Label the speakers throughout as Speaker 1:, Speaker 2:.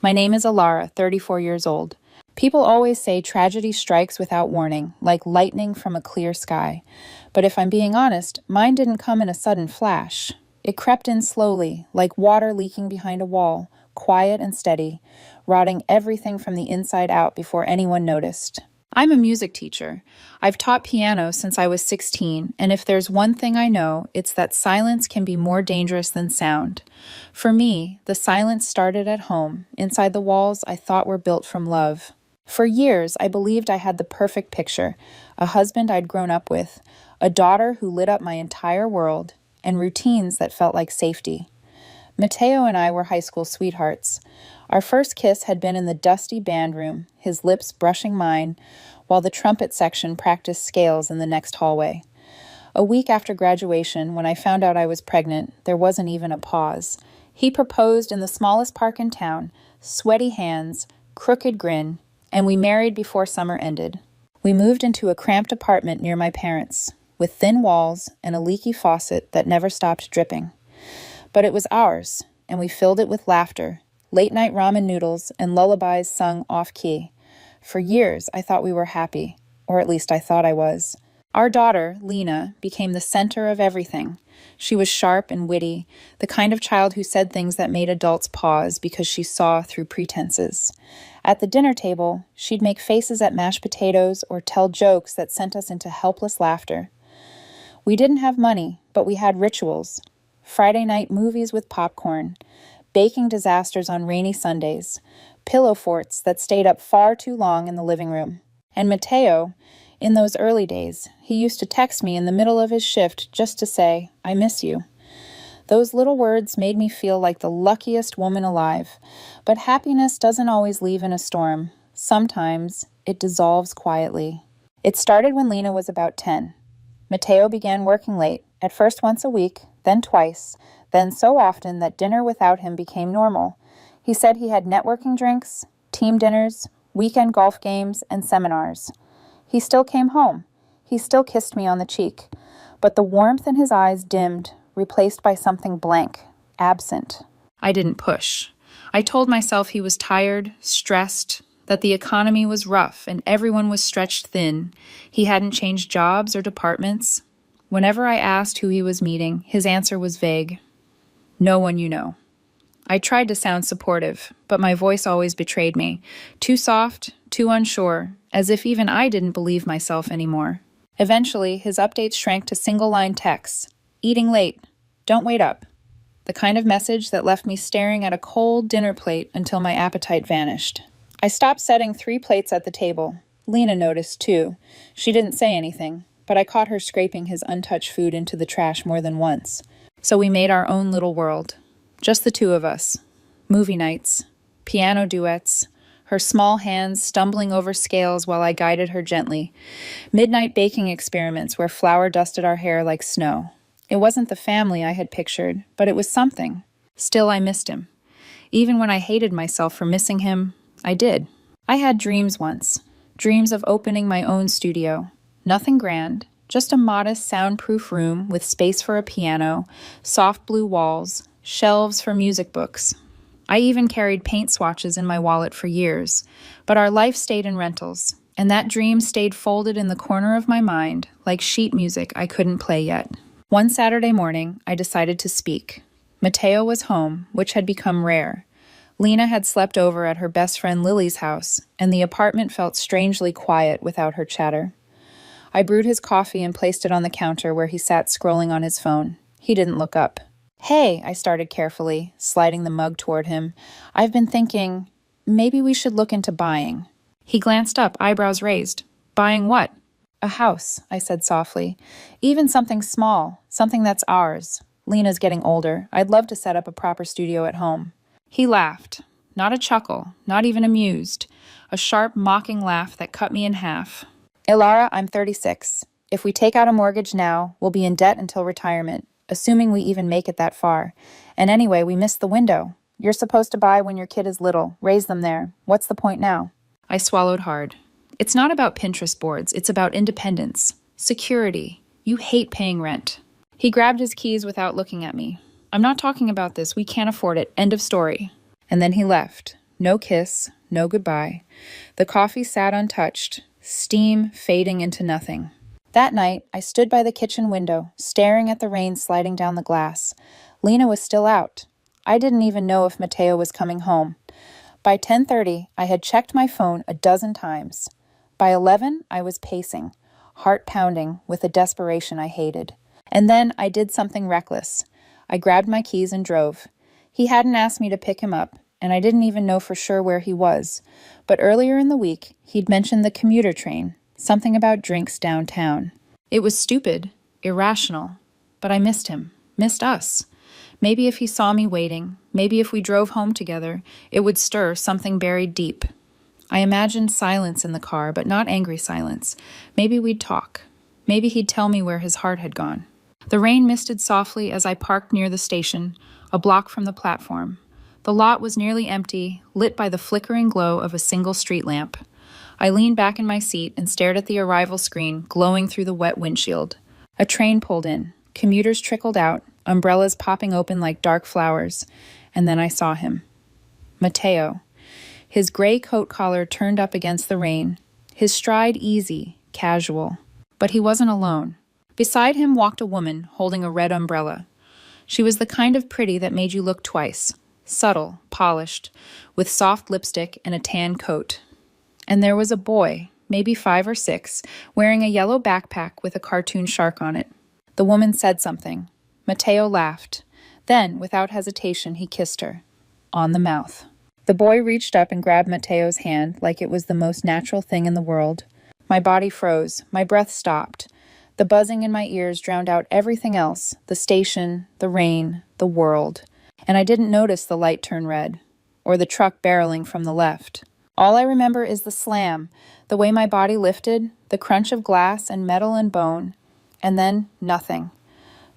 Speaker 1: My name is Alara, 34 years old. People always say tragedy strikes without warning, like lightning from a clear sky. But if I'm being honest, mine didn't come in a sudden flash. It crept in slowly, like water leaking behind a wall, quiet and steady, rotting everything from the inside out before anyone noticed. I'm a music teacher. I've taught piano since I was 16, and if there's one thing I know, it's that silence can be more dangerous than sound. For me, the silence started at home, inside the walls I thought were built from love. For years, I believed I had the perfect picture, a husband I'd grown up with, a daughter who lit up my entire world, and routines that felt like safety. Mateo and I were high school sweethearts. Our first kiss had been in the dusty band room, his lips brushing mine, while the trumpet section practiced scales in the next hallway. A week after graduation, when I found out I was pregnant, there wasn't even a pause. He proposed in the smallest park in town, sweaty hands, crooked grin, and we married before summer ended. We moved into a cramped apartment near my parents, with thin walls and a leaky faucet that never stopped dripping. But it was ours, and we filled it with laughter, late-night ramen noodles, and lullabies sung off-key. For years, I thought we were happy, or at least I thought I was. Our daughter, Lena, became the center of everything. She was sharp and witty, the kind of child who said things that made adults pause because she saw through pretenses. At the dinner table, she'd make faces at mashed potatoes or tell jokes that sent us into helpless laughter. We didn't have money, but we had rituals. Friday night movies with popcorn, baking disasters on rainy Sundays, pillow forts that stayed up far too long in the living room. And Mateo, in those early days, he used to text me in the middle of his shift just to say, "I miss you." Those little words made me feel like the luckiest woman alive. But happiness doesn't always leave in a storm. Sometimes it dissolves quietly. It started when Lena was about 10. Mateo began working late, at first once a week, then twice, then so often that dinner without him became normal. He said he had networking drinks, team dinners, weekend golf games, and seminars. He still came home. He still kissed me on the cheek. But the warmth in his eyes dimmed, replaced by something blank, absent. I didn't push. I told myself he was tired, stressed, that the economy was rough and everyone was stretched thin. He hadn't changed jobs or departments. Whenever I asked who he was meeting, his answer was vague. No one you know. I tried to sound supportive, but my voice always betrayed me. Too soft, too unsure, as if even I didn't believe myself anymore. Eventually, his updates shrank to single-line texts. Eating late. Don't wait up. The kind of message that left me staring at a cold dinner plate until my appetite vanished. I stopped setting 3 plates at the table. Lena noticed, too. She didn't say anything, but I caught her scraping his untouched food into the trash more than once. So we made our own little world. Just the two of us. Movie nights. Piano duets. Her small hands stumbling over scales while I guided her gently. Midnight baking experiments where flour dusted our hair like snow. It wasn't the family I had pictured, but it was something. Still, I missed him. Even when I hated myself for missing him, I did. I had dreams once. Dreams of opening my own studio. Nothing grand, just a modest soundproof room with space for a piano, soft blue walls, shelves for music books. I even carried paint swatches in my wallet for years, but our life stayed in rentals, and that dream stayed folded in the corner of my mind like sheet music I couldn't play yet. One Saturday morning, I decided to speak. Mateo was home, which had become rare. Lena had slept over at her best friend Lily's house, and the apartment felt strangely quiet without her chatter. I brewed his coffee and placed it on the counter where he sat scrolling on his phone. He didn't look up. "Hey," I started carefully, sliding the mug toward him. "I've been thinking, maybe we should look into buying." He glanced up, eyebrows raised. "Buying what?" "A house," I said softly. "Even something small, something that's ours. Lena's getting older. I'd love to set up a proper studio at home." He laughed. Not a chuckle, not even amused. A sharp, mocking laugh that cut me in half. "Ilara, I'm 36. If we take out a mortgage now, we'll be in debt until retirement, assuming we even make it that far. And anyway, we missed the window. You're supposed to buy when your kid is little, raise them there. What's the point now?" I swallowed hard. It's not about Pinterest boards, it's about independence. Security. You hate paying rent. He grabbed his keys without looking at me. "I'm not talking about this, we can't afford it, end of story." And then he left, No kiss, no goodbye. The coffee sat untouched, steam fading into nothing. That night, I stood by the kitchen window, staring at the rain sliding down the glass. Lena was still out. I didn't even know if Mateo was coming home. By 10:30, I had checked my phone a dozen times. By 11, I was pacing, heart pounding with a desperation I hated. And then I did something reckless. I grabbed my keys and drove. He hadn't asked me to pick him up, and I didn't even know for sure where he was. But earlier in the week, he'd mentioned the commuter train, something about drinks downtown. It was stupid, irrational, but I missed him, missed us. Maybe if he saw me waiting, maybe if we drove home together, it would stir something buried deep. I imagined silence in the car, but not angry silence. Maybe we'd talk. Maybe he'd tell me where his heart had gone. The rain misted softly as I parked near the station, a block from the platform. The lot was nearly empty, lit by the flickering glow of a single street lamp. I leaned back in my seat and stared at the arrival screen glowing through the wet windshield. A train pulled in. Commuters trickled out, umbrellas popping open like dark flowers. And then I saw him. Mateo. His gray coat collar turned up against the rain. His stride easy, casual. But he wasn't alone. Beside him walked a woman holding a red umbrella. She was the kind of pretty that made you look twice. Subtle, polished, with soft lipstick and a tan coat. And there was a boy, maybe 5 or 6, wearing a yellow backpack with a cartoon shark on it. The woman said something. Mateo laughed. Then, without hesitation, he kissed her. On the mouth. The boy reached up and grabbed Mateo's hand like it was the most natural thing in the world. My body froze. My breath stopped. The buzzing in my ears drowned out everything else, the station, the rain, the world. And I didn't notice the light turn red, or the truck barreling from the left. All I remember is the slam, the way my body lifted, the crunch of glass and metal and bone, and then nothing.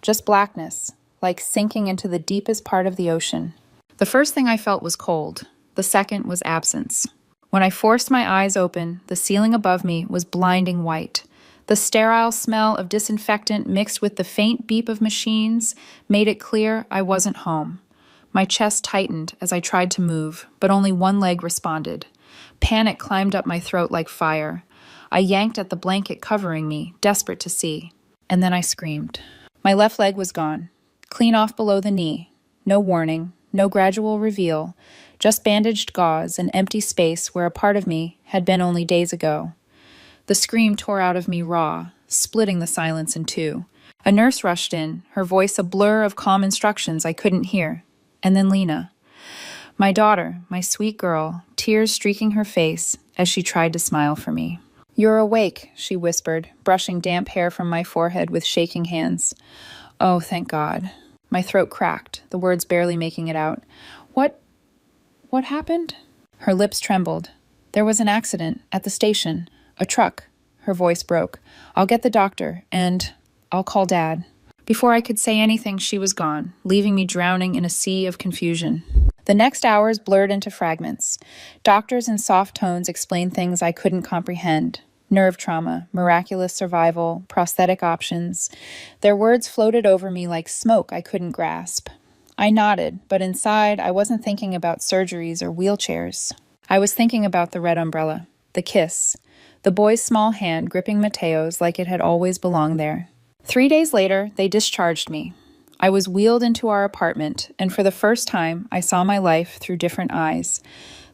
Speaker 1: Just blackness, like sinking into the deepest part of the ocean. The first thing I felt was cold. The second was absence. When I forced my eyes open, the ceiling above me was blinding white. The sterile smell of disinfectant mixed with the faint beep of machines made it clear I wasn't home. My chest tightened as I tried to move, but only one leg responded. Panic climbed up my throat like fire. I yanked at the blanket covering me, desperate to see. And then I screamed. My left leg was gone, clean off below the knee. No warning, no gradual reveal, just bandaged gauze and empty space where a part of me had been only days ago. The scream tore out of me raw, splitting the silence in two. A nurse rushed in, her voice a blur of calm instructions I couldn't hear. And then Lena. My daughter, my sweet girl, tears streaking her face as she tried to smile for me. "You're awake," she whispered, brushing damp hair from my forehead with shaking hands. Oh, thank God. My throat cracked, the words barely making it out. What happened? Her lips trembled. There was an accident at the station. A truck. Her voice broke. I'll get the doctor, and I'll call Dad. Before I could say anything, she was gone, leaving me drowning in a sea of confusion. The next hours blurred into fragments. Doctors in soft tones explained things I couldn't comprehend. Nerve trauma, miraculous survival, prosthetic options. Their words floated over me like smoke I couldn't grasp. I nodded, but inside I wasn't thinking about surgeries or wheelchairs. I was thinking about the red umbrella, the kiss, the boy's small hand gripping Mateo's like it had always belonged there. 3 days later, they discharged me. I was wheeled into our apartment, and for the first time, I saw my life through different eyes.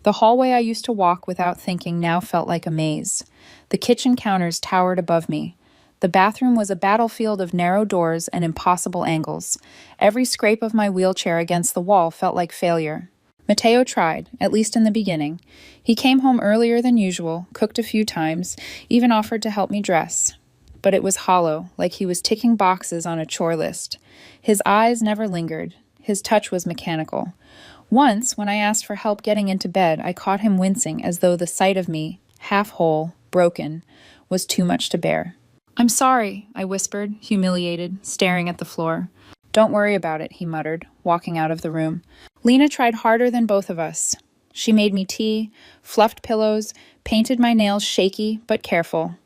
Speaker 1: The hallway I used to walk without thinking now felt like a maze. The kitchen counters towered above me. The bathroom was a battlefield of narrow doors and impossible angles. Every scrape of my wheelchair against the wall felt like failure. Mateo tried, at least in the beginning. He came home earlier than usual, cooked a few times, even offered to help me dress. But it was hollow, like he was ticking boxes on a chore list. His eyes never lingered. His touch was mechanical. Once, when I asked for help getting into bed, I caught him wincing as though the sight of me, half whole, broken, was too much to bear. "I'm sorry," I whispered, humiliated, staring at the floor. "Don't worry about it," he muttered, walking out of the room. Lena tried harder than both of us. She made me tea, fluffed pillows, painted my nails shaky but careful.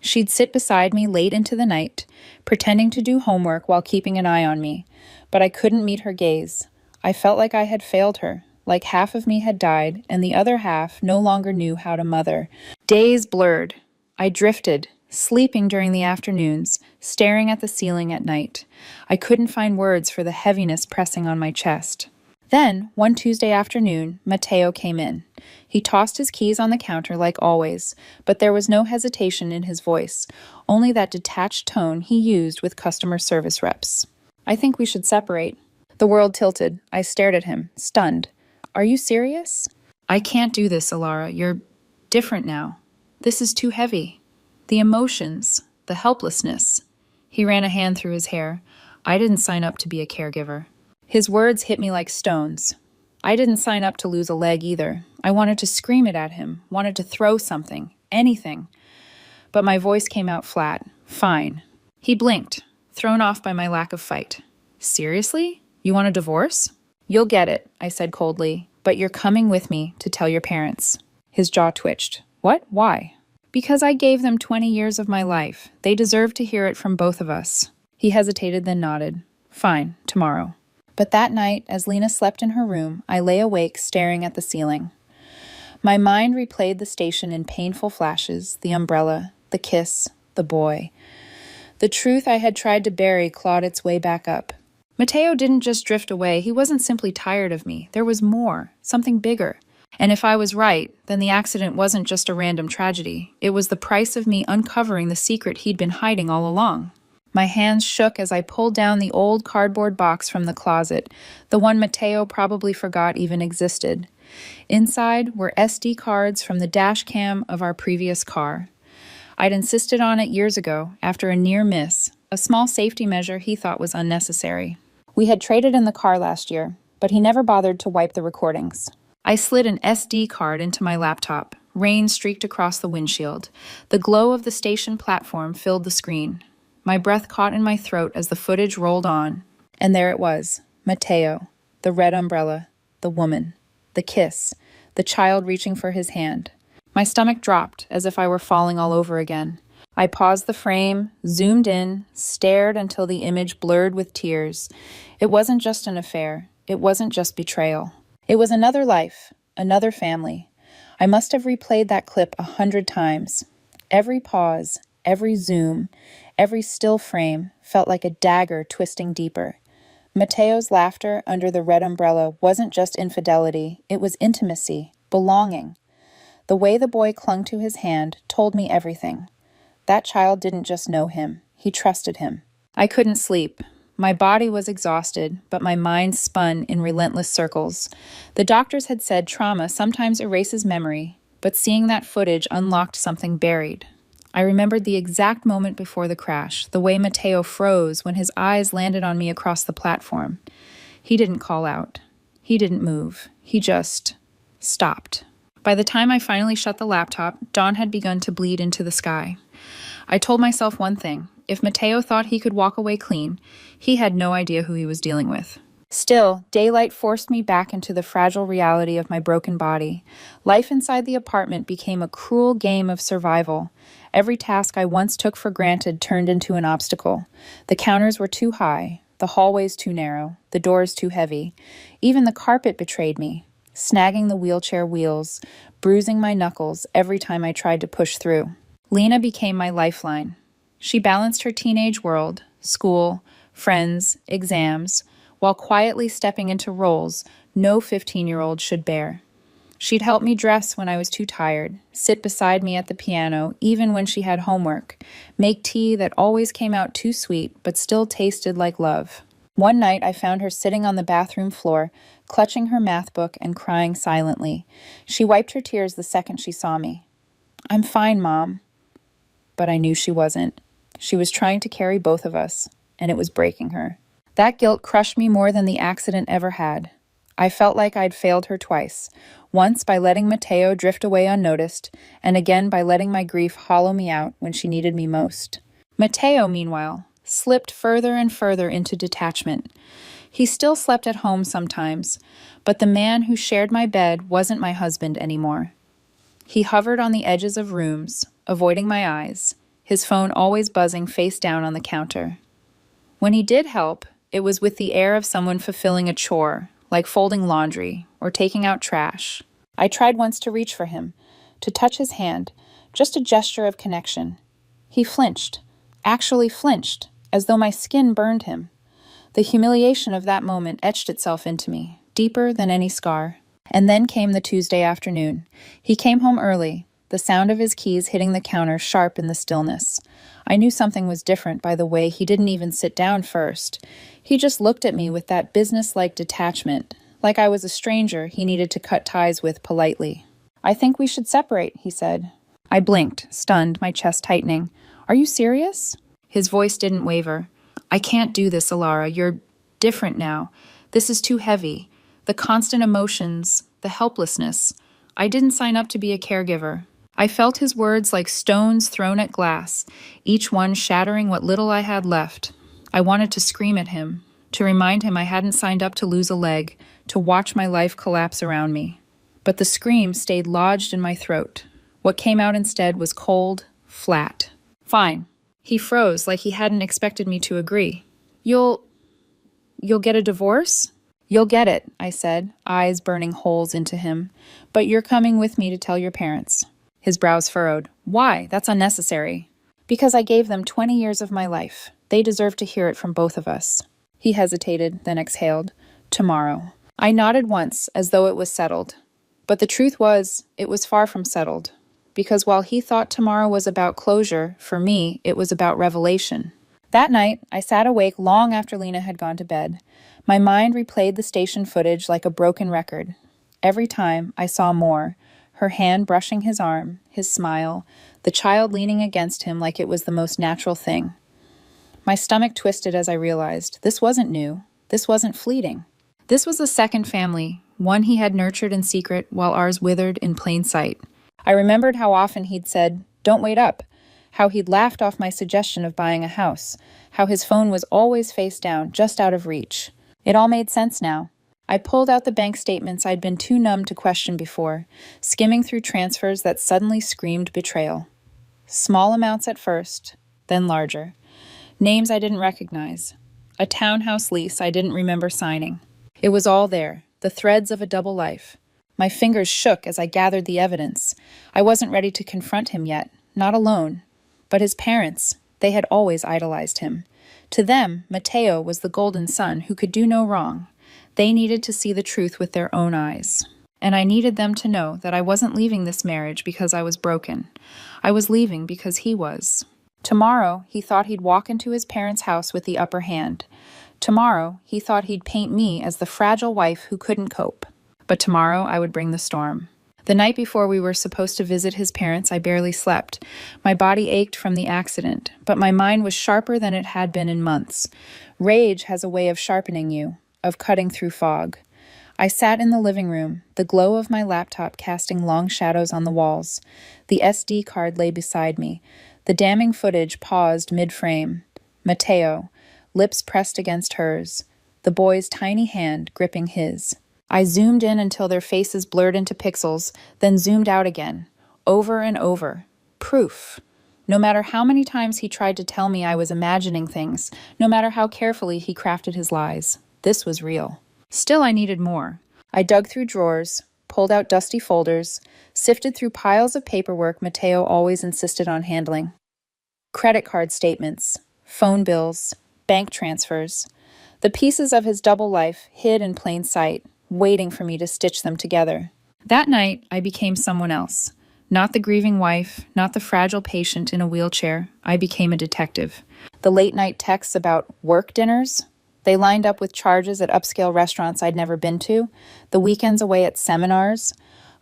Speaker 1: She'd sit beside me late into the night, pretending to do homework while keeping an eye on me, but I couldn't meet her gaze. I felt like I had failed her, like half of me had died and the other half no longer knew how to mother. Days blurred. I drifted, sleeping during the afternoons, staring at the ceiling at night. I couldn't find words for the heaviness pressing on my chest. Then, one Tuesday afternoon, Matteo came in. He tossed his keys on the counter like always, but there was no hesitation in his voice, only that detached tone he used with customer service reps. "I think we should separate." The world tilted. I stared at him, stunned. "Are you serious?" "I can't do this, Alara. You're different now. This is too heavy. The emotions, the helplessness." He ran a hand through his hair. "I didn't sign up to be a caregiver." His words hit me like stones. I didn't sign up to lose a leg either. I wanted to scream it at him, wanted to throw something, anything. But my voice came out flat. "Fine." He blinked, thrown off by my lack of fight. "Seriously? You want a divorce?" "You'll get it," I said coldly, "but you're coming with me to tell your parents." His jaw twitched. "What? Why?" "Because I gave them 20 years of my life. They deserve to hear it from both of us." He hesitated, then nodded. "Fine, tomorrow." But that night, as Lena slept in her room, I lay awake staring at the ceiling. My mind replayed the station in painful flashes, the umbrella, the kiss, the boy. The truth I had tried to bury clawed its way back up. Matteo didn't just drift away. He wasn't simply tired of me. There was more, something bigger. And if I was right, then the accident wasn't just a random tragedy. It was the price of me uncovering the secret he'd been hiding all along. My hands shook as I pulled down the old cardboard box from the closet, the one Matteo probably forgot even existed. Inside were SD cards from the dash cam of our previous car. I'd insisted on it years ago, after a near miss, a small safety measure he thought was unnecessary. We had traded in the car last year, but he never bothered to wipe the recordings. I slid an SD card into my laptop. Rain streaked across the windshield. The glow of the station platform filled the screen. My breath caught in my throat as the footage rolled on. And there it was, Matteo, the red umbrella, the woman, the kiss, the child reaching for his hand. My stomach dropped as if I were falling all over again. I paused the frame, zoomed in, stared until the image blurred with tears. It wasn't just an affair. It wasn't just betrayal. It was another life, another family. I must have replayed that clip 100 times. Every pause, every zoom, every still frame felt like a dagger twisting deeper. Matteo's laughter under the red umbrella wasn't just infidelity, it was intimacy, belonging. The way the boy clung to his hand told me everything. That child didn't just know him, he trusted him. I couldn't sleep. My body was exhausted, but my mind spun in relentless circles. The doctors had said trauma sometimes erases memory, but seeing that footage unlocked something buried. I remembered the exact moment before the crash, the way Matteo froze when his eyes landed on me across the platform. He didn't call out. He didn't move. He just stopped. By the time I finally shut the laptop, dawn had begun to bleed into the sky. I told myself one thing. If Matteo thought he could walk away clean, he had no idea who he was dealing with. Still, daylight forced me back into the fragile reality of my broken body. Life inside the apartment became a cruel game of survival. Every task I once took for granted turned into an obstacle. The counters were too high, the hallways too narrow, the doors too heavy. Even the carpet betrayed me, snagging the wheelchair wheels, bruising my knuckles every time I tried to push through. Lena became my lifeline. She balanced her teenage world, school, friends, exams, while quietly stepping into roles no 15-year-old should bear. She'd help me dress when I was too tired, sit beside me at the piano even when she had homework, make tea that always came out too sweet but still tasted like love. One night I found her sitting on the bathroom floor, clutching her math book and crying silently. She wiped her tears the second she saw me. "I'm fine, Mom." But I knew she wasn't. She was trying to carry both of us, and it was breaking her. That guilt crushed me more than the accident ever had. I felt like I'd failed her twice, once by letting Matteo drift away unnoticed, and again by letting my grief hollow me out when she needed me most. Matteo, meanwhile, slipped further and further into detachment. He still slept at home sometimes, but the man who shared my bed wasn't my husband anymore. He hovered on the edges of rooms, avoiding my eyes, his phone always buzzing face down on the counter. When he did help, it was with the air of someone fulfilling a chore, like folding laundry or taking out trash. I tried once to reach for him, to touch his hand, just a gesture of connection. He flinched, actually flinched, as though my skin burned him. The humiliation of that moment etched itself into me, deeper than any scar. And then came the Tuesday afternoon. He came home early, the sound of his keys hitting the counter sharp in the stillness. I knew something was different by the way he didn't even sit down first. He just looked at me with that business-like detachment, like I was a stranger he needed to cut ties with politely. "I think we should separate," he said. I blinked, stunned, my chest tightening. "Are you serious?" His voice didn't waver. "I can't do this, Alara. You're different now. This is too heavy. The constant emotions, the helplessness. I didn't sign up to be a caregiver." I felt his words like stones thrown at glass, each one shattering what little I had left. I wanted to scream at him, to remind him I hadn't signed up to lose a leg, to watch my life collapse around me. But the scream stayed lodged in my throat. What came out instead was cold, flat. "Fine." He froze like he hadn't expected me to agree. You'll get a divorce?" "You'll get it," I said, eyes burning holes into him. "But you're coming with me to tell your parents." His brows furrowed. "Why? That's unnecessary." "Because I gave them 20 years of my life. They deserve to hear it from both of us." He hesitated, then exhaled. "Tomorrow." I nodded once, as though it was settled. But the truth was, it was far from settled. Because while he thought tomorrow was about closure, for me, it was about revelation. That night, I sat awake long after Lena had gone to bed. My mind replayed the station footage like a broken record. Every time, I saw more. Her hand brushing his arm, his smile, the child leaning against him like it was the most natural thing. My stomach twisted as I realized this wasn't new. This wasn't fleeting. This was a second family, one he had nurtured in secret while ours withered in plain sight. I remembered how often he'd said, "Don't wait up," how he'd laughed off my suggestion of buying a house, how his phone was always face down, just out of reach. It all made sense now. I pulled out the bank statements I'd been too numb to question before, skimming through transfers that suddenly screamed betrayal. Small amounts at first, then larger. Names I didn't recognize. A townhouse lease I didn't remember signing. It was all there, the threads of a double life. My fingers shook as I gathered the evidence. I wasn't ready to confront him yet, not alone. But his parents, they had always idolized him. To them, Matteo was the golden son who could do no wrong. They needed to see the truth with their own eyes. And I needed them to know that I wasn't leaving this marriage because I was broken. I was leaving because he was. Tomorrow, he thought he'd walk into his parents' house with the upper hand. Tomorrow, he thought he'd paint me as the fragile wife who couldn't cope. But tomorrow, I would bring the storm. The night before we were supposed to visit his parents, I barely slept. My body ached from the accident, but my mind was sharper than it had been in months. Rage has a way of sharpening you, of cutting through fog. I sat in the living room, the glow of my laptop casting long shadows on the walls. The SD card lay beside me. The damning footage paused mid-frame. Matteo, lips pressed against hers. The boy's tiny hand gripping his. I zoomed in until their faces blurred into pixels, then zoomed out again. Over and over. Proof. No matter how many times he tried to tell me I was imagining things, no matter how carefully he crafted his lies, this was real. Still, I needed more. I dug through drawers, pulled out dusty folders, sifted through piles of paperwork Matteo always insisted on handling. Credit card statements, phone bills, bank transfers. The pieces of his double life hid in plain sight, waiting for me to stitch them together. That night, I became someone else. Not the grieving wife, not the fragile patient in a wheelchair. I became a detective. The late-night texts about work dinners, they lined up with charges at upscale restaurants I'd never been to, the weekends away at seminars,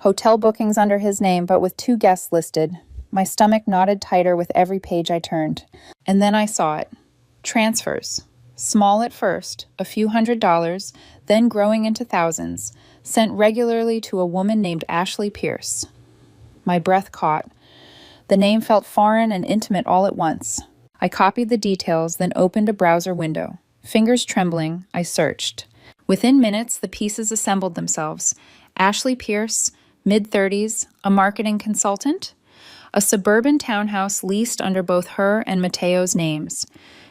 Speaker 1: hotel bookings under his name but with 2 guests listed. My stomach knotted tighter with every page I turned. And then I saw it. Transfers. Small at first, a few $100s, then growing into thousands, sent regularly to a woman named Ashley Pierce. My breath caught. The name felt foreign and intimate all at once. I copied the details, then opened a browser window. Fingers trembling, I searched. Within minutes, the pieces assembled themselves. Ashley Pierce, mid-30s, a marketing consultant. A suburban townhouse leased under both her and Matteo's names.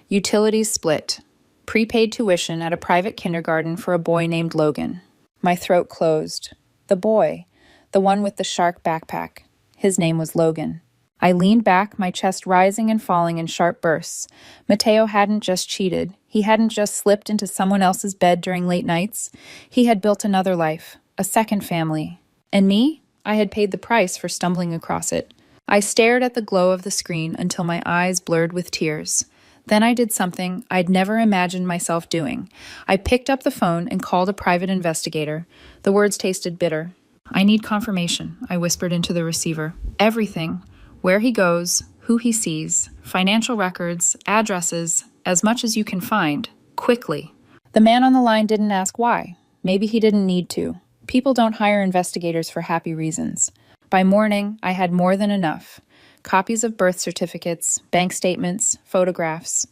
Speaker 1: Utilities split. Prepaid tuition at a private kindergarten for a boy named Logan. My throat closed. The boy. The one with the shark backpack. His name was Logan. I leaned back, my chest rising and falling in sharp bursts. Mateo hadn't just cheated. He hadn't just slipped into someone else's bed during late nights. He had built another life, a second family. And me? I had paid the price for stumbling across it. I stared at the glow of the screen until my eyes blurred with tears. Then I did something I'd never imagined myself doing. I picked up the phone and called a private investigator. The words tasted bitter. "I need confirmation," I whispered into the receiver. "Everything. Where he goes, who he sees, financial records, addresses, as much as you can find. Quickly." The man on the line didn't ask why. Maybe he didn't need to. People don't hire investigators for happy reasons. By morning, I had more than enough. Copies of birth certificates, bank statements, photographs.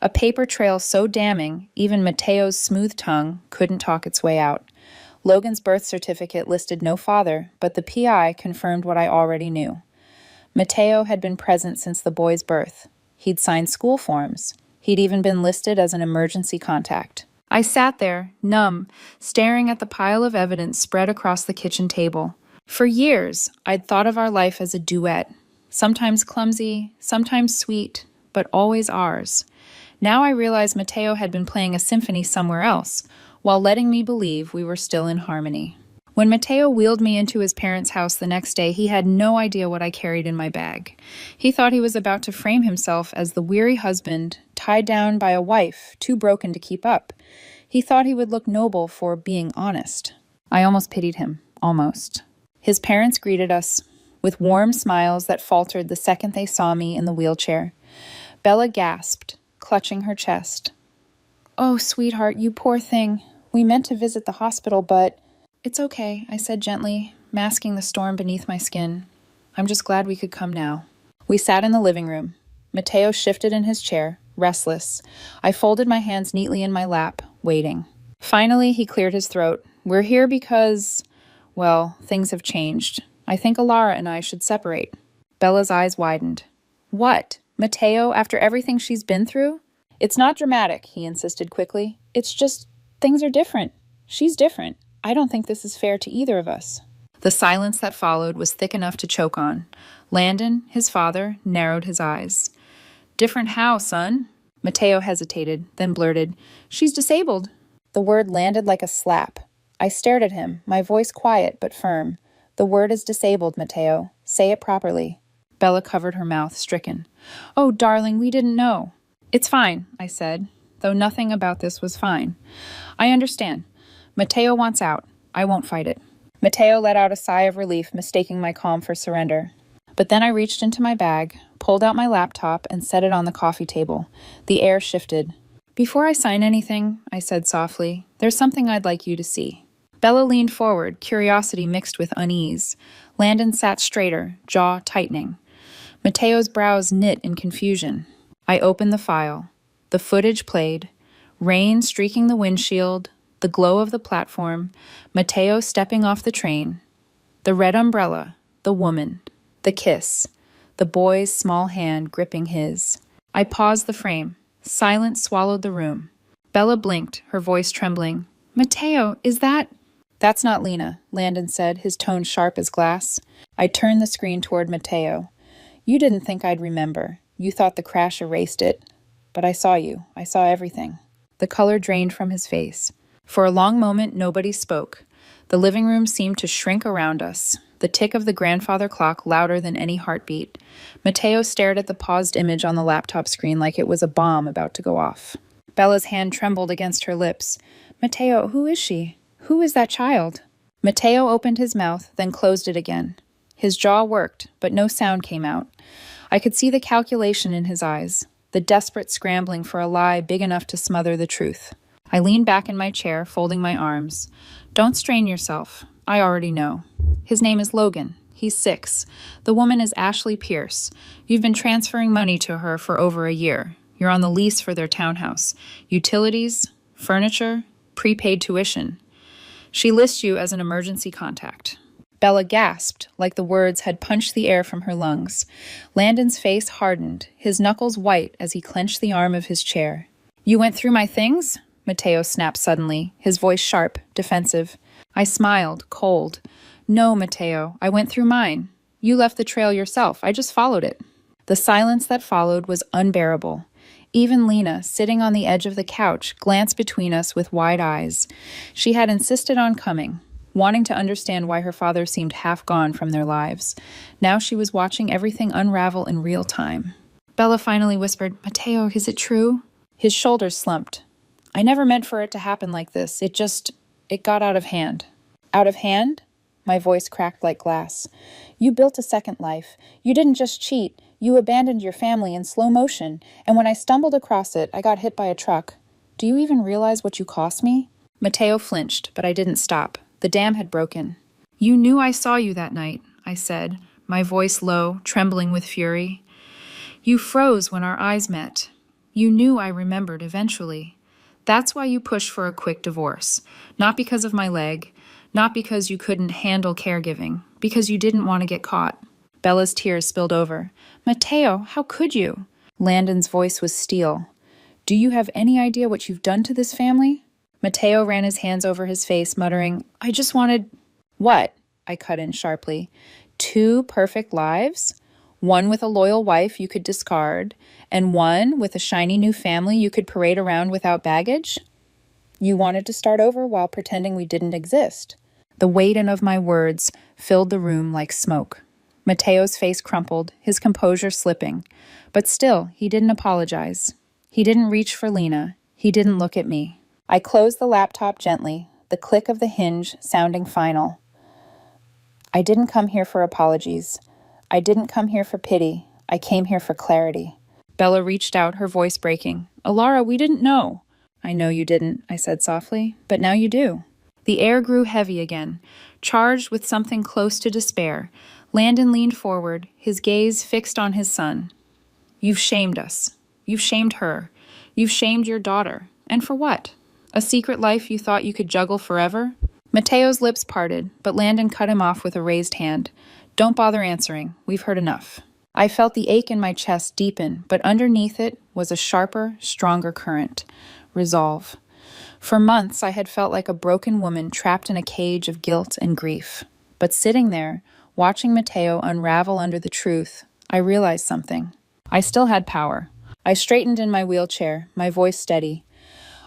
Speaker 1: A paper trail so damning, even Mateo's smooth tongue couldn't talk its way out. Logan's birth certificate listed no father, but the PI confirmed what I already knew. Mateo had been present since the boy's birth. He'd signed school forms. He'd even been listed as an emergency contact. I sat there, numb, staring at the pile of evidence spread across the kitchen table. For years, I'd thought of our life as a duet. Sometimes clumsy, sometimes sweet, but always ours. Now I realized Mateo had been playing a symphony somewhere else, while letting me believe we were still in harmony. When Mateo wheeled me into his parents' house the next day, he had no idea what I carried in my bag. He thought he was about to frame himself as the weary husband, tied down by a wife too broken to keep up. He thought he would look noble for being honest. I almost pitied him, almost. His parents greeted us with warm smiles that faltered the second they saw me in the wheelchair. Bella gasped, clutching her chest. "Oh, sweetheart, you poor thing. We meant to visit the hospital, but—" "It's okay," I said gently, masking the storm beneath my skin. "I'm just glad we could come now." We sat in the living room. Mateo shifted in his chair, restless. I folded my hands neatly in my lap, waiting. Finally, he cleared his throat. "We're here because, well, things have changed. I think Alara and I should separate." Bella's eyes widened. "What? Mateo, after everything she's been through?" "It's not dramatic," he insisted quickly. "It's just, things are different. She's different. I don't think this is fair to either of us." The silence that followed was thick enough to choke on. Landon, his father, narrowed his eyes. "Different how, son?" Mateo hesitated, then blurted, "She's disabled." The word landed like a slap. I stared at him, my voice quiet but firm. "The word is disabled, Mateo. Say it properly." Bella covered her mouth, stricken. "Oh, darling, we didn't know." "It's fine," I said, though nothing about this was fine. "I understand. Mateo wants out. I won't fight it." Mateo let out a sigh of relief, mistaking my calm for surrender. But then I reached into my bag, pulled out my laptop, and set it on the coffee table. The air shifted. "Before I sign anything," I said softly, "there's something I'd like you to see." Bella leaned forward, curiosity mixed with unease. Landon sat straighter, jaw tightening. Mateo's brows knit in confusion. I opened the file. The footage played. Rain streaking the windshield, the glow of the platform, Mateo stepping off the train. The red umbrella, the woman, the kiss, the boy's small hand gripping his. I paused the frame. Silence swallowed the room. Bella blinked, her voice trembling. "Mateo, is that—" "That's not Lena," Landon said, his tone sharp as glass. I turned the screen toward Mateo. "You didn't think I'd remember. You thought the crash erased it. But I saw you. I saw everything." The color drained from his face. For a long moment, nobody spoke. The living room seemed to shrink around us, the tick of the grandfather clock louder than any heartbeat. Mateo stared at the paused image on the laptop screen like it was a bomb about to go off. Bella's hand trembled against her lips. "Mateo, who is she? Who is that child?" Mateo opened his mouth, then closed it again. His jaw worked, but no sound came out. I could see the calculation in his eyes, the desperate scrambling for a lie big enough to smother the truth. I leaned back in my chair, folding my arms. "Don't strain yourself. I already know. His name is Logan. He's 6. The woman is Ashley Pierce. You've been transferring money to her for over a year. You're on the lease for their townhouse. Utilities, furniture, prepaid tuition. She lists you as an emergency contact." Bella gasped, like the words had punched the air from her lungs. Landon's face hardened, his knuckles white as he clenched the arm of his chair. "You went through my things?" Mateo snapped suddenly, his voice sharp, defensive. I smiled, cold. No, Mateo, I went through mine. You left the trail yourself. I just followed it. The silence that followed was unbearable. Even Lena, sitting on the edge of the couch, glanced between us with wide eyes. She had insisted on coming, wanting to understand why her father seemed half gone from their lives. Now she was watching everything unravel in real time. Bella finally whispered, "Mateo, is it true?" His shoulders slumped. "I never meant for it to happen like this. It got out of hand." "Out of hand?" My voice cracked like glass. "You built a second life. You didn't just cheat. You abandoned your family in slow motion, and when I stumbled across it, I got hit by a truck. Do you even realize what you cost me?" Mateo flinched, but I didn't stop. The dam had broken. "You knew I saw you that night," I said, my voice low, trembling with fury. "You froze when our eyes met. You knew I remembered eventually. That's why you pushed for a quick divorce. Not because of my leg, not because you couldn't handle caregiving, because you didn't want to get caught." Bella's tears spilled over. "Mateo, how could you?" Landon's voice was steel. "Do you have any idea what you've done to this family?" Mateo ran his hands over his face, muttering, "I just wanted—" "What?" I cut in sharply. "2 perfect lives? One with a loyal wife you could discard, and one with a shiny new family you could parade around without baggage? You wanted to start over while pretending we didn't exist." The weight of my words filled the room like smoke. Mateo's face crumpled, his composure slipping. But still, he didn't apologize. He didn't reach for Lena. He didn't look at me. I closed the laptop gently, the click of the hinge sounding final. I didn't come here for apologies. I didn't come here for pity. I came here for clarity. Bella reached out, her voice breaking. "Alara, we didn't know." "I know you didn't," I said softly, "but now you do." The air grew heavy again, charged with something close to despair. Landon leaned forward, his gaze fixed on his son. "You've shamed us. You've shamed her. You've shamed your daughter. And for what? A secret life you thought you could juggle forever?" Mateo's lips parted, but Landon cut him off with a raised hand. "Don't bother answering. We've heard enough." I felt the ache in my chest deepen, but underneath it was a sharper, stronger current. Resolve. For months, I had felt like a broken woman trapped in a cage of guilt and grief. But sitting there, watching Mateo unravel under the truth, I realized something. I still had power. I straightened in my wheelchair, my voice steady.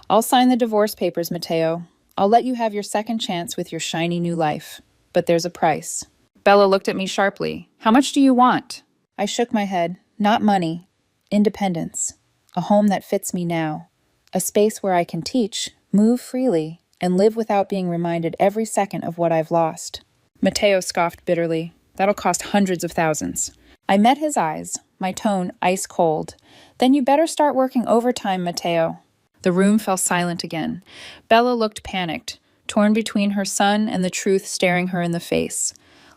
Speaker 1: "I'll sign the divorce papers, Mateo. I'll let you have your second chance with your shiny new life. But there's a price." Bella looked at me sharply. "How much do you want?" I shook my head. "Not money. Independence. A home that fits me now. A space where I can teach, move freely, and live without being reminded every second of what I've lost." Mateo scoffed bitterly. "That'll cost hundreds of thousands." I met his eyes, my tone ice cold. "Then you better start working overtime, Mateo." The room fell silent again. Bella looked panicked, torn between her son and the truth staring her in the face.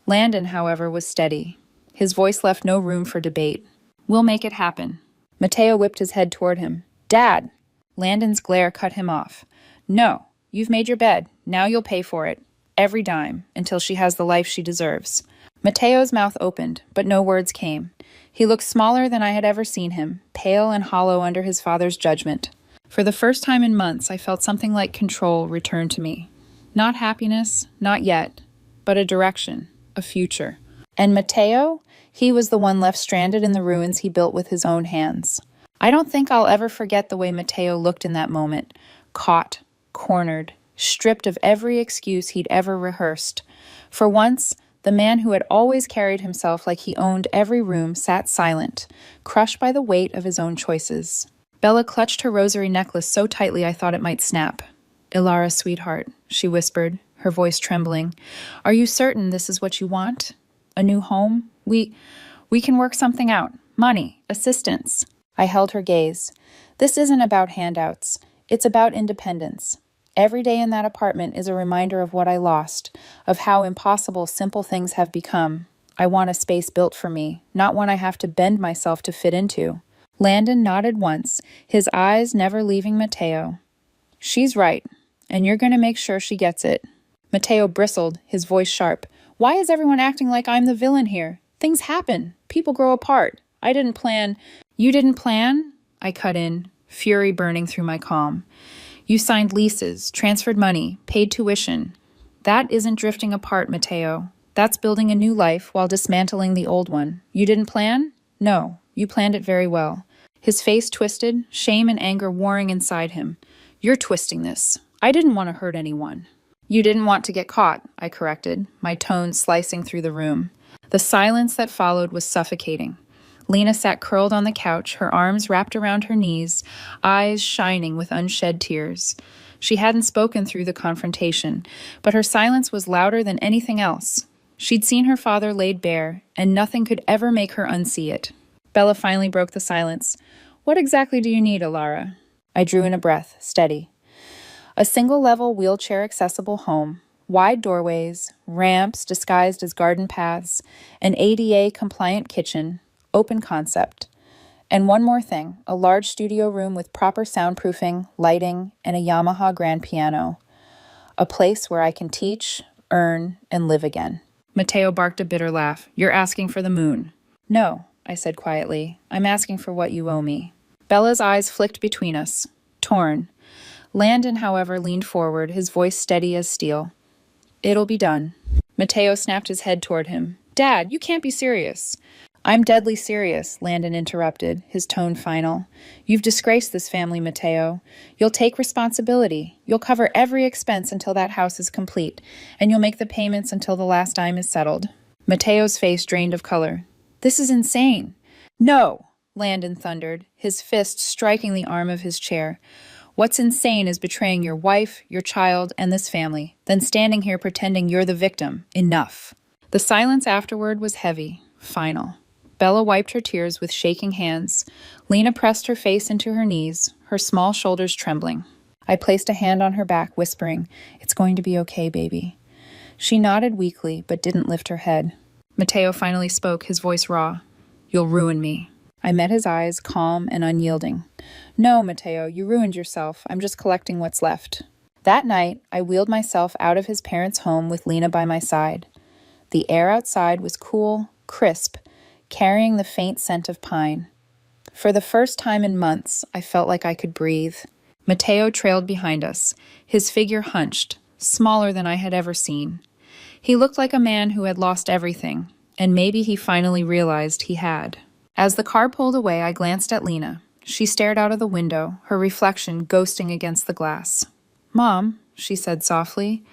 Speaker 1: Landon, however, was steady. His voice left no room for debate. "We'll make it happen." Mateo whipped his head toward him. "Dad!" Landon's glare cut him off. "No, you've made your bed. Now you'll pay for it. Every dime, until she has the life she deserves." Mateo's mouth opened, but no words came. He looked smaller than I had ever seen him, pale and hollow under his father's judgment. For the first time in months, I felt something like control return to me. Not happiness, not yet, but a direction, a future. And Mateo? He was the one left stranded in the ruins he built with his own hands. I don't think I'll ever forget the way Mateo looked in that moment, caught, cornered, stripped of every excuse he'd ever rehearsed. For once, the man who had always carried himself like he owned every room sat silent, crushed by the weight of his own choices. Bella clutched her rosary necklace so tightly I thought it might snap. "Ilara, sweetheart," she whispered, her voice trembling. "Are you certain this is what you want? A new home? We can work something out. Money, assistance." I held her gaze. "This isn't about handouts. It's about independence. Every day in that apartment is a reminder of what I lost, of how impossible simple things have become. I want a space built for me, not one I have to bend myself to fit into." Landon nodded once, his eyes never leaving Mateo. "She's right, and you're going to make sure she gets it." Mateo bristled, his voice sharp. "Why is everyone acting like I'm the villain here? Things happen. People grow apart. I didn't plan—" "You didn't plan?" I cut in, fury burning through my calm. "You signed leases, transferred money, paid tuition. That isn't drifting apart, Mateo. That's building a new life while dismantling the old one. You didn't plan? No, you planned it very well. His face twisted, shame and anger warring inside him. You're twisting this. I didn't want to hurt anyone. You didn't want to get caught, I corrected, my tone slicing through the room. The silence that followed was suffocating. Lena sat curled on the couch, her arms wrapped around her knees, eyes shining with unshed tears. She hadn't spoken through the confrontation, but her silence was louder than anything else. She'd seen her father laid bare, and nothing could ever make her unsee it. Bella finally broke the silence. What exactly do you need, Alara? I drew in a breath, steady. A single-level wheelchair-accessible home, wide doorways, ramps disguised as garden paths, an ADA-compliant kitchen, open concept. And one more thing, a large studio room with proper soundproofing, lighting, and a Yamaha grand piano. A place where I can teach, earn, and live again. Mateo barked a bitter laugh. You're asking for the moon. No, I said quietly. I'm asking for what you owe me. Bella's eyes flicked between us, torn. Landon, however, leaned forward, his voice steady as steel. It'll be done. Mateo snapped his head toward him. Dad, you can't be serious. I'm deadly serious, Landon interrupted, his tone final. You've disgraced this family, Mateo. You'll take responsibility. You'll cover every expense until that house is complete, and you'll make the payments until the last dime is settled. Mateo's face drained of color. This is insane. No, Landon thundered, his fist striking the arm of his chair. What's insane is betraying your wife, your child, and this family, then standing here pretending you're the victim. Enough. The silence afterward was heavy, final. Bella wiped her tears with shaking hands. Lena pressed her face into her knees, her small shoulders trembling. I placed a hand on her back, whispering, It's going to be okay, baby. She nodded weakly, but didn't lift her head. Mateo finally spoke, his voice raw. You'll ruin me. I met his eyes, calm and unyielding. No, Mateo, you ruined yourself. I'm just collecting what's left. That night, I wheeled myself out of his parents' home with Lena by my side. The air outside was cool, crisp, carrying the faint scent of pine. For the first time in months, I felt like I could breathe. Mateo trailed behind us, his figure hunched, smaller than I had ever seen. He looked like a man who had lost everything, and maybe he finally realized he had. As the car pulled away, I glanced at Lena. She stared out of the window, her reflection ghosting against the glass. Mom, she said softly,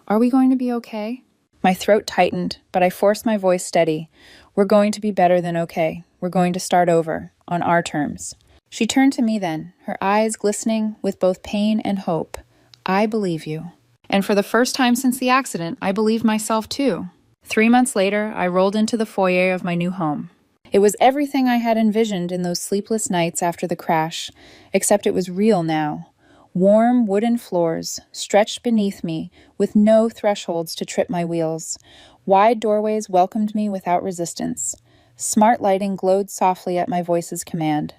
Speaker 1: are we going to be okay? My throat tightened, but I forced my voice steady. We're going to be better than okay. We're going to start over, on our terms. She turned to me then, her eyes glistening with both pain and hope. I believe you. And for the first time since the accident, I believed myself too. 3 months later, I rolled into the foyer of my new home. It was everything I had envisioned in those sleepless nights after the crash, except it was real now. Warm wooden floors, stretched beneath me, with no thresholds to trip my wheels. Wide doorways welcomed me without resistance. Smart lighting glowed softly at my voice's command.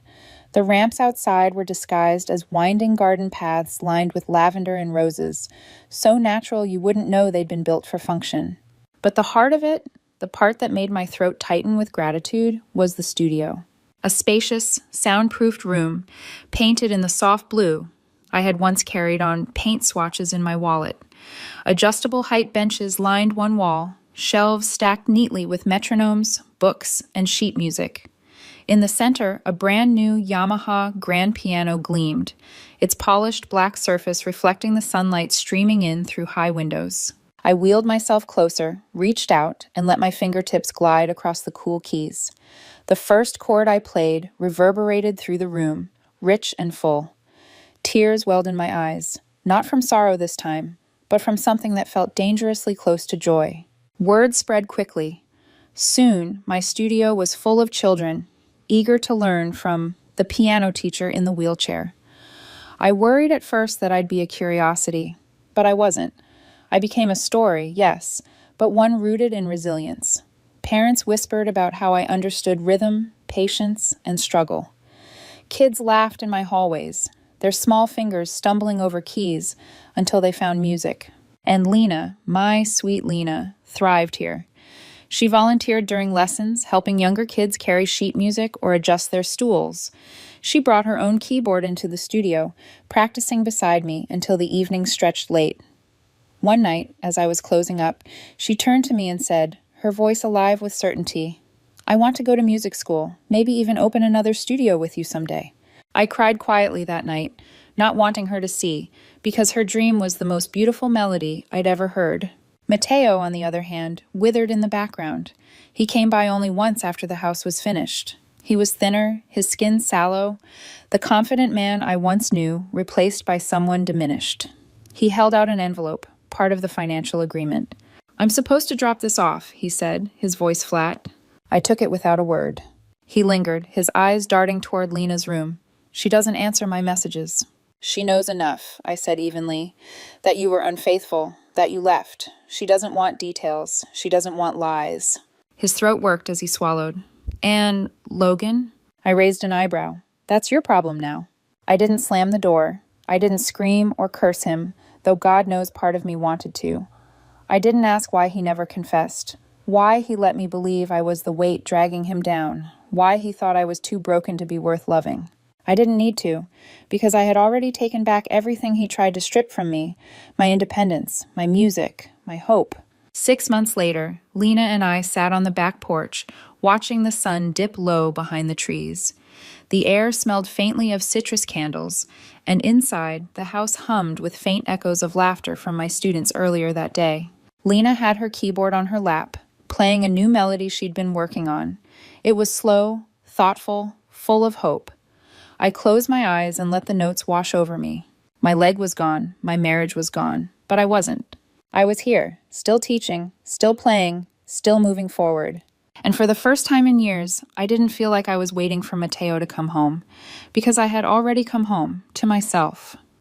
Speaker 1: The ramps outside were disguised as winding garden paths lined with lavender and roses, so natural you wouldn't know they'd been built for function. But the heart of it, the part that made my throat tighten with gratitude, was the studio. A spacious, soundproofed room, painted in the soft blue I had once carried on paint swatches in my wallet. Adjustable height benches lined one wall, shelves stacked neatly with metronomes, books, and sheet music. In the center, a brand new Yamaha grand piano gleamed, its polished black surface reflecting the sunlight streaming in through high windows. I wheeled myself closer, reached out, and let my fingertips glide across the cool keys. The first chord I played reverberated through the room, rich and full. Tears welled in my eyes, not from sorrow this time, but from something that felt dangerously close to joy. Word spread quickly. Soon, my studio was full of children, eager to learn from the piano teacher in the wheelchair. I worried at first that I'd be a curiosity, but I wasn't. I became a story, yes, but one rooted in resilience. Parents whispered about how I understood rhythm, patience, and struggle. Kids laughed in my hallways, their small fingers stumbling over keys until they found music. And Lena, my sweet Lena, thrived here. She volunteered during lessons, helping younger kids carry sheet music or adjust their stools. She brought her own keyboard into the studio, practicing beside me until the evening stretched late. One night, as I was closing up, she turned to me and said, her voice alive with certainty, "I want to go to music school, maybe even open another studio with you someday." I cried quietly that night, not wanting her to see, because her dream was the most beautiful melody I'd ever heard. Matteo, on the other hand, withered in the background. He came by only once after the house was finished. He was thinner, his skin sallow, the confident man I once knew, replaced by someone diminished. He held out an envelope, part of the financial agreement. "I'm supposed to drop this off," he said, his voice flat. I took it without a word. He lingered, his eyes darting toward Lena's room. "She doesn't answer my messages." "She knows enough," I said evenly, "that you were unfaithful, that you left. She doesn't want details. She doesn't want lies." His throat worked as he swallowed. "And Logan?" I raised an eyebrow. "That's your problem now." I didn't slam the door. I didn't scream or curse him, though God knows part of me wanted to. I didn't ask why he never confessed, why he let me believe I was the weight dragging him down, why he thought I was too broken to be worth loving. I didn't need to, because I had already taken back everything he tried to strip from me, my independence, my music, my hope. 6 months later, Lena and I sat on the back porch, watching the sun dip low behind the trees. The air smelled faintly of citrus candles, and inside, the house hummed with faint echoes of laughter from my students earlier that day. Lena had her keyboard on her lap, playing a new melody she'd been working on. It was slow, thoughtful, full of hope. I closed my eyes and let the notes wash over me. My leg was gone, my marriage was gone, but I wasn't. I was here, still teaching, still playing, still moving forward. And for the first time in years, I didn't feel like I was waiting for Matteo to come home, because I had already come home, to myself.